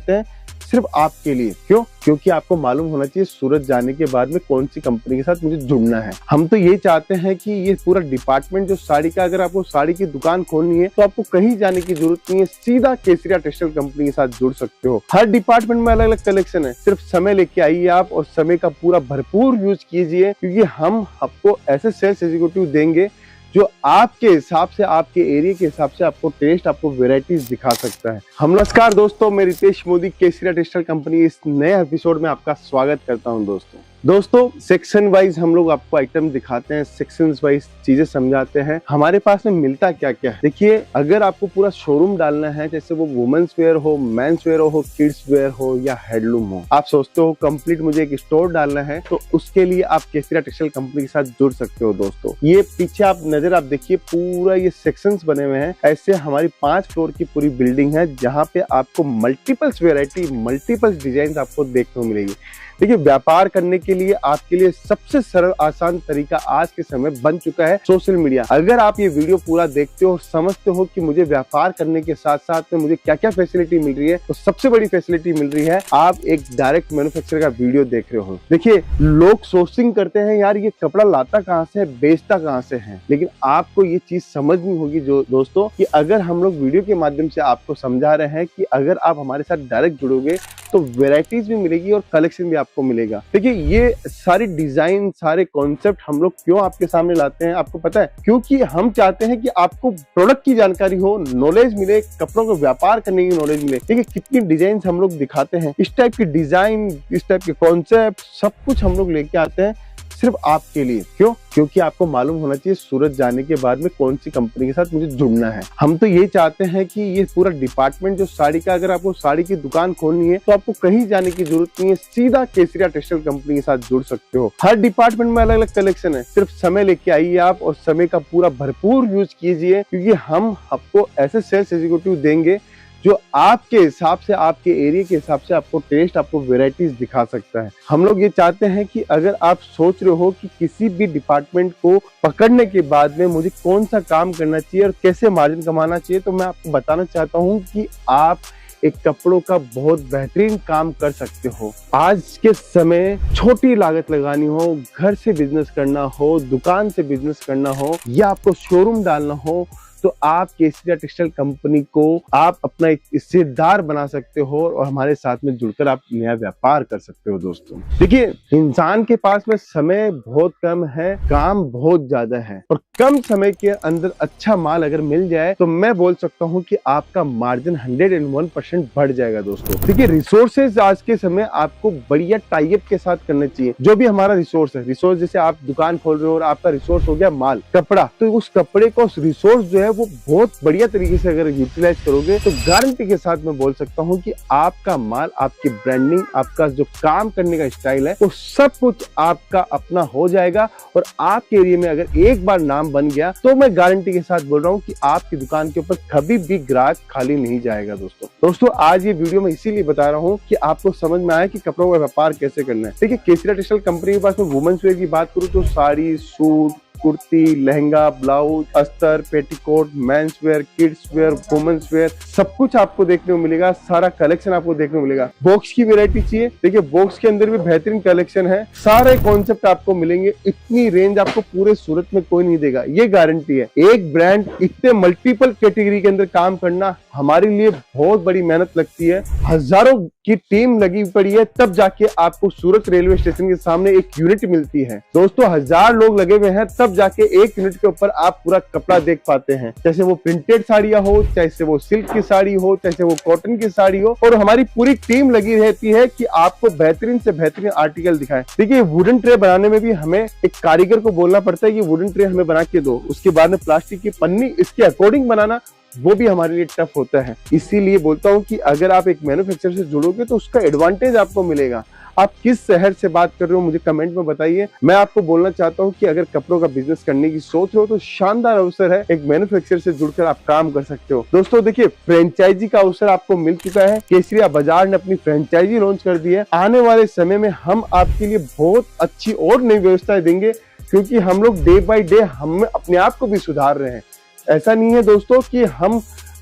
हैं सिर्फ आपके लिए। क्यों? क्योंकि आपको मालूम होना चाहिए सूरत जाने के बाद में कौन सी कंपनी के साथ मुझे जुड़ना है। हम तो ये चाहते हैं कि ये पूरा डिपार्टमेंट जो साड़ी का, अगर आपको साड़ी की दुकान खोलनी है तो आपको कहीं जाने की जरूरत नहीं है, सीधा केसरिया टेक्सटाइल कंपनी के साथ जुड़ सकते हो। हर डिपार्टमेंट में अलग अलग कलेक्शन है, सिर्फ समय लेके आइए आप और समय का पूरा भरपूर यूज कीजिए, क्योंकि हम आपको ऐसे सेल्स एग्जीक्यूटिव देंगे जो आपके हिसाब से, आपके एरिया के हिसाब से आपको टेस्ट, आपको वेराइटीज दिखा सकता है। हम नमस्कार दोस्तों, मैं रितेश मोदी केसरिया टेक्सटाइल कंपनी इस नए एपिसोड में आपका स्वागत करता हूं। दोस्तों सेक्शन वाइज हम लोग आपको आइटम दिखाते हैं, सेक्शंस वाइज चीजें समझाते हैं। हमारे पास में मिलता क्या क्या है, देखिए अगर आपको पूरा शोरूम डालना है, जैसे वो वुमेन्स वेयर हो, मेंस वेयर हो, किड्स वेयर हो या हैंडलूम हो, आप सोचते हो कंप्लीट मुझे एक स्टोर डालना है, तो उसके लिए आप केसरिया टेक्सटाइल कंपनी के साथ जुड़ सकते हो। दोस्तों ये पीछे आप नजर आप देखिए, पूरा ये सेक्शंस बने हुए हैं। ऐसे हमारी 5 फ्लोर की पूरी बिल्डिंग है, जहाँ पे आपको मल्टीपल्स वेराइटी, मल्टीपल्स डिजाइन आपको देखने को मिलेगी। देखिए व्यापार करने के लिए आपके लिए सबसे सरल आसान तरीका आज के समय बन चुका है सोशल मीडिया। अगर आप ये वीडियो पूरा देखते हो और समझते हो कि मुझे व्यापार करने के साथ साथ में मुझे क्या क्या फैसिलिटी मिल रही है, तो सबसे बड़ी फैसिलिटी मिल रही है, आप एक डायरेक्ट मैन्युफैक्चरर का वीडियो देख रहे हो। देखिए लोग सोर्सिंग करते हैं, यार ये कपड़ा लाता कहाँ से है, बेचता कहाँ से है, लेकिन आपको ये चीज समझनी होगी जो दोस्तों, कि अगर हम लोग वीडियो के माध्यम से आपको समझा रहे हैं कि अगर आप हमारे साथ डायरेक्ट जुड़ोगे तो वेराइटीज भी मिलेगी और कलेक्शन भी आपको मिलेगा। देखिए ये सारी डिजाइन, सारे कॉन्सेप्ट हम लोग क्यों आपके सामने लाते हैं, आपको पता है? क्योंकि हम चाहते हैं कि आपको प्रोडक्ट की जानकारी हो, नॉलेज मिले, कपड़ों का व्यापार करने की नॉलेज मिले। देखिए कितनी डिजाइन हम लोग दिखाते हैं, इस टाइप की डिजाइन, इस टाइप के कॉन्सेप्ट, सब कुछ हम लोग लेके आते हैं सिर्फ आपके लिए। क्यों? क्योंकि आपको मालूम होना चाहिए सूरत जाने के बाद में कौन सी कंपनी के साथ मुझे जुड़ना है। हम तो ये चाहते हैं कि ये पूरा डिपार्टमेंट जो साड़ी का, अगर आपको साड़ी की दुकान खोलनी है तो आपको कहीं जाने की जरूरत नहीं है, सीधा केसरिया टेक्सटाइल कंपनी के साथ जुड़ सकते हो। हर डिपार्टमेंट में अलग अलग कलेक्शन है, सिर्फ समय लेके आइए आप और समय का पूरा भरपूर यूज कीजिए, क्योंकि हम आपको ऐसे सेल्स एग्जीक्यूटिव देंगे जो आपके हिसाब से, आपके एरिया के हिसाब से आपको टेस्ट, आपको वेराइटीज दिखा सकता है। हम लोग ये चाहते हैं कि अगर आप सोच रहे हो कि किसी भी डिपार्टमेंट को पकड़ने के बाद में मुझे कौन सा काम करना चाहिए और कैसे मार्जिन कमाना चाहिए, तो मैं आपको बताना चाहता हूँ कि आप एक कपड़ों का बहुत बेहतरीन काम कर सकते हो। आज के समय छोटी लागत लगानी हो, घर से बिजनेस करना हो, दुकान से बिजनेस करना हो या आपको शोरूम डालना हो, तो आप केसरिया टेक्सटाइल कंपनी को आप अपना एक हिस्सेदार बना सकते हो और हमारे साथ में जुड़कर आप नया व्यापार कर सकते हो। दोस्तों देखिए इंसान के पास में समय बहुत कम है, काम बहुत ज्यादा है, और कम समय के अंदर अच्छा माल अगर मिल जाए तो मैं बोल सकता हूं कि आपका मार्जिन 101% बढ़ जाएगा। दोस्तों देखिए रिसोर्सेज आज के समय आपको बढ़िया टाई अप के साथ करना चाहिए। जो भी हमारा रिसोर्स है, रिसोर्स जैसे आप दुकान खोल रहे हो और आपका रिसोर्स हो गया माल, कपड़ा, तो उस कपड़े को, उस रिसोर्स जो है वो बहुत बढ़िया तरीके से अगर यूटिलाइज करोगे तो गारंटी के साथ मैं बोल सकता हूं कि आपका माल, आपकी ब्रांडिंग, आपका जो काम करने का स्टाइल है, वो सब कुछ आपका अपना हो जाएगा। और आपके एरिया में अगर एक बार नाम बन गया तो मैं गारंटी के साथ बोल रहा हूं कि आपकी दुकान के ऊपर कभी भी ग्राहक खाली नहीं जाएगा। दोस्तों आज ये वीडियो मैं इसीलिए बता रहा हूं कि आपको समझ में आया कि कपड़ों का व्यापार कैसे करना है। देखिए केसरिया टेक्सटाइल कंपनी के पास में वुमेन्स वेयर की बात करूं तो साड़ी, सूट, कुर्ती, लहंगा, ब्लाउज, अस्तर, petticoat, men's wear, kids wear, women's wear, सब कुछ आपको देखने को मिलेगा। सारा कलेक्शन आपको देखने को मिलेगा। बॉक्स की वैरायटी चाहिए, देखिए बॉक्स के अंदर भी बेहतरीन कलेक्शन है, सारे कॉन्सेप्ट आपको मिलेंगे। इतनी रेंज आपको पूरे सूरत में कोई नहीं देगा, ये गारंटी है। एक ब्रांड इतने मल्टीपल कैटेगरी के अंदर काम करना हमारे लिए बहुत बड़ी मेहनत लगती है। हजारों की टीम लगी पड़ी है, तब जाके आपको सूरत रेलवे स्टेशन के सामने एक यूनिट मिलती है। दोस्तों 1000 लोग लगे हुए हैं, तब जाके एक यूनिट के ऊपर आप पूरा कपड़ा देख पाते हैं, चाहे वो प्रिंटेड साड़ियां हो, चाहे वो सिल्क की साड़ी हो, चाहे वो कॉटन की साड़ी हो, और हमारी पूरी टीम लगी रहती है कि आपको बेहतरीन से बेहतरीन आर्टिकल दिखाएं। देखिए वुडन ट्रे बनाने में भी हमें एक कारीगर को बोलना पड़ता है कि वुडन ट्रे हमें बना के दो, उसके बाद में प्लास्टिक की पन्नी इसके अकॉर्डिंग बनाना, वो भी हमारे लिए टफ होता है। इसीलिए बोलता हूँ कि अगर आप एक मैन्युफैक्चरर से जुड़ोगे तो उसका एडवांटेज आपको मिलेगा। आप किस शहर से बात कर रहे हो मुझे कमेंट में बताइए। मैं आपको बोलना चाहता हूँ कि अगर कपड़ों का बिजनेस करने की सोच रहे हो तो शानदार अवसर है, एक मैन्युफैक्चरर से जुड़कर आप काम कर सकते हो। दोस्तों देखिए फ्रेंचाइजी का अवसर आपको मिल चुका है, केसरिया बाजार ने अपनी फ्रेंचाइजी लॉन्च कर दी है। आने वाले समय में हम आपके लिए बहुत अच्छी और नई व्यवस्थाएं देंगे, क्योंकि हम लोग डे बाय डे हम अपने आप को भी सुधार रहे हैं। ऐसा नहीं है दोस्तों कि हम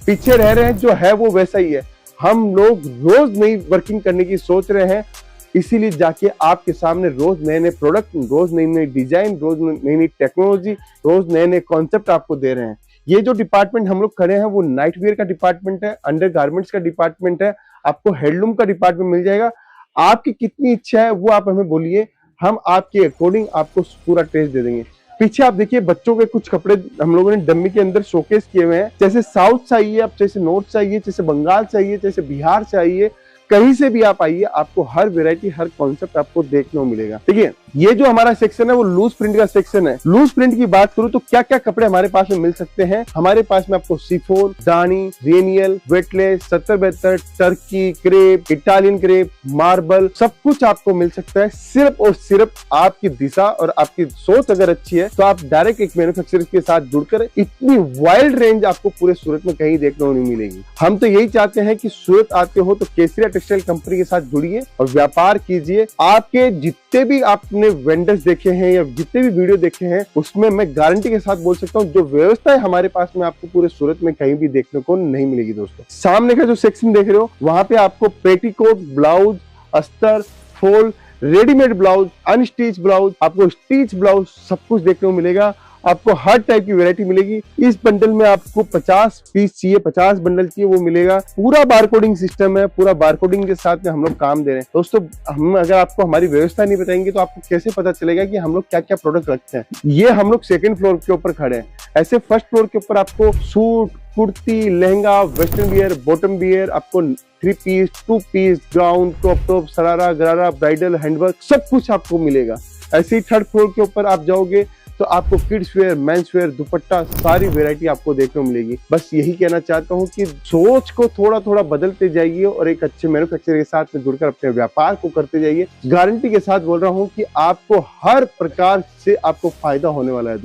पीछे रह रहे हैं, जो है वो वैसा ही है। हम लोग रोज नई वर्किंग करने की सोच रहे हैं, इसीलिए जाके आपके सामने रोज नए नए प्रोडक्ट, रोज नई नई डिजाइन, रोज नई नई टेक्नोलॉजी, रोज नए नए कॉन्सेप्ट आपको दे रहे हैं। ये जो डिपार्टमेंट हम लोग खड़े हैं वो नाइट वेयर का डिपार्टमेंट है, अंडर गारमेंट्स का डिपार्टमेंट है, आपको हैंडलूम का डिपार्टमेंट मिल जाएगा। आपकी कितनी इच्छा है वो आप हमें बोलिए, हम आपके अकॉर्डिंग आपको पूरा टेस्ट दे देंगे। पीछे आप देखिए बच्चों के कुछ कपड़े हम लोगों ने डम्मी के अंदर शोकेस किए हुए हैं। जैसे साउथ चाहिए, आप जैसे नॉर्थ चाहिए, जैसे बंगाल चाहिए, जैसे बिहार चाहिए, कहीं से भी आप आइए, आपको हर वैरायटी, हर कॉन्सेप्ट आपको देखने को मिलेगा। देखिए ये जो हमारा सेक्शन है वो लूज प्रिंट का सेक्शन है। लूज प्रिंट की बात करूं तो क्या क्या कपड़े हमारे पास में मिल सकते हैं। हमारे पास में आपको शिफॉन, दानी, रेनियल, weightless, 70-72, Turkey crepe, Italian crepe, marble, सब कुछ आपको मिल सकता है। सिर्फ और सिर्फ आपकी दिशा और आपकी सोच अगर अच्छी है तो आप डायरेक्ट एक मैन्युफैक्चरर के साथ जुड़कर इतनी वाइल्ड रेंज आपको पूरे सूरत में कहीं देखने को नहीं मिलेगी। हम तो यही चाहते हैं कि सूरत आते हो तो केसरिया टेक्सटाइल कंपनी के साथ जुड़िए और व्यापार कीजिए। आपके जितने भी आपने वेंडर्स देखे हैं या जितने भी वीडियो देखे हैं उसमें मैं गारंटी के साथ बोल सकता हूं जो व्यवस्था है हमारे पास में आपको पूरे सूरत में कहीं भी देखने को नहीं मिलेगी। दोस्तों सामने का जो सेक्शन देख रहे हो वहां पे आपको पेटीकोट, ब्लाउज, अस्तर, fall, readymade blouse, unstitch blouse, आपको स्टिच ब्लाउज सब कुछ देखने को मिलेगा। आपको हर टाइप की वैरायटी मिलेगी। इस बंडल में आपको 50 पीस चाहिए, 50 बंडल चाहिए वो मिलेगा। पूरा बारकोडिंग सिस्टम है, पूरा बारकोडिंग के साथ में हम लोग काम दे रहे हैं। दोस्तों हम अगर आपको हमारी व्यवस्था नहीं बताएंगे तो आपको कैसे पता चलेगा कि हम लोग क्या क्या प्रोडक्ट रखते हैं। ये हम लोग सेकंड फ्लोर के ऊपर खड़े हैं। ऐसे फर्स्ट फ्लोर के ऊपर आपको suit, kurti, lehenga, western wear, bottom wear, आपको 3 piece, 2 piece, gown, crop top, sharara, gharara, bridal, handwork सब कुछ आपको मिलेगा। ऐसे ही थर्ड फ्लोर के ऊपर आप जाओगे तो आपको किड्स वेयर, मेंस वेयर, दुपट्टा, सारी वैरायटी आपको देखने को मिलेगी। बस यही कहना चाहता हूँ कि सोच को थोड़ा थोड़ा बदलते जाइए और एक अच्छे मैन्युफैक्चरर के साथ में जुड़कर अपने व्यापार को करते जाइए। गारंटी के साथ बोल रहा हूँ कि आपको हर प्रकार से आपको फायदा होने वाला है।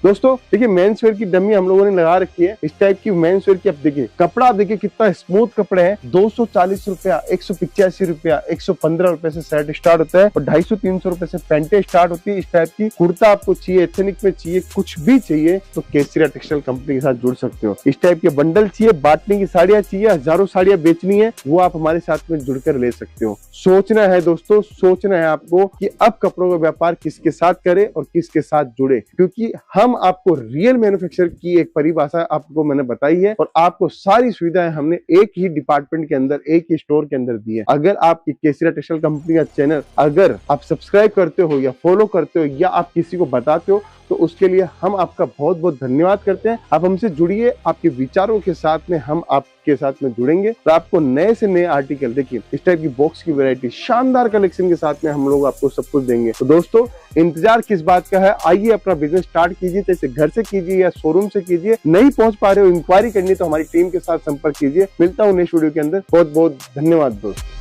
दोस्तों देखिए मेंस वेयर की डमी हम लोगों ने लगा रखी है। इस टाइप की मेंस वेयर की आप देखिए कपड़ा, आप देखिए कितना स्मूथ कपड़ा है। 240 रुपया, 185 रुपया, 115 रुपए से शर्ट स्टार्ट होता है और 250-300 रुपए से पैंटे स्टार्ट होती है। इस टाइप की कुर्ता आपको चाहिए, एथनिक में चाहिए, कुछ भी चाहिए तो केसरिया टेक्सटाइल कंपनी के साथ जुड़ सकते हो। इस टाइप के बंडल चाहिए, बांटने की साड़ियां चाहिए, हजारों साड़ियां बेचनी है, वो आप हमारे साथ में जुड़कर ले सकते हो। सोचना है दोस्तों, सोचना है आपको कि अब कपड़ों का व्यापार किसके साथ करे और किसके साथ जुड़े, क्योंकि हम आपको रियल मैन्युफैक्चरर की एक परिभाषा आपको मैंने बताई है और आपको सारी सुविधाएं हमने एक ही डिपार्टमेंट के अंदर, एक ही स्टोर के अंदर दी है। अगर आप केसरिया टेक्सटाइल कंपनी का चैनल अगर आप सब्सक्राइब करते हो या फॉलो करते हो या आप किसी को बताते हो तो उसके लिए हम आपका बहुत बहुत धन्यवाद करते हैं। आप हमसे जुड़िए, आपके विचारों के साथ में हम आपके साथ में जुड़ेंगे और आपको नए से नए आर्टिकल, देखिए इस टाइप की बॉक्स की वैरायटी, शानदार कलेक्शन के साथ में हम लोग आपको सब कुछ देंगे। तो दोस्तों इंतजार किस बात का है, आइए अपना बिजनेस स्टार्ट कीजिए, जैसे घर से कीजिए या शोरूम से कीजिए। नहीं पहुंच पा रहे हो, इंक्वायरी करनी तो हमारी टीम के साथ संपर्क कीजिए। मिलता हूँ नेक्स्ट वीडियो के अंदर। बहुत बहुत धन्यवाद दोस्तों।